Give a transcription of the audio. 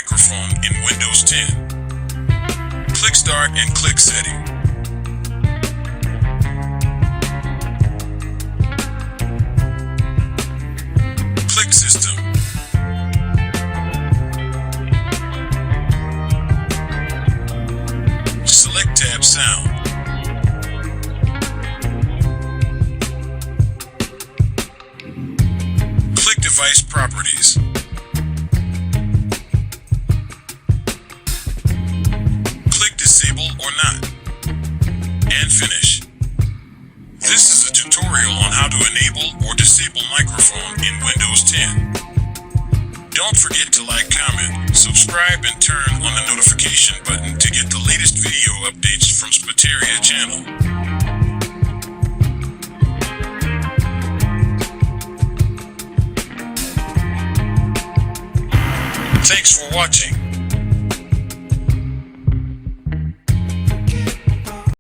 microphone in Windows 10. Click Start and click Setting. Click System. Select Tab Sound. Click Device Properties. Click Disable or Not. And finish. This is a tutorial on how to enable or disable microphone in Windows 10. Don't forget to like, comment, subscribe, and turn on the notification button to get the latest video updates from Spateria channel. Thanks for watching.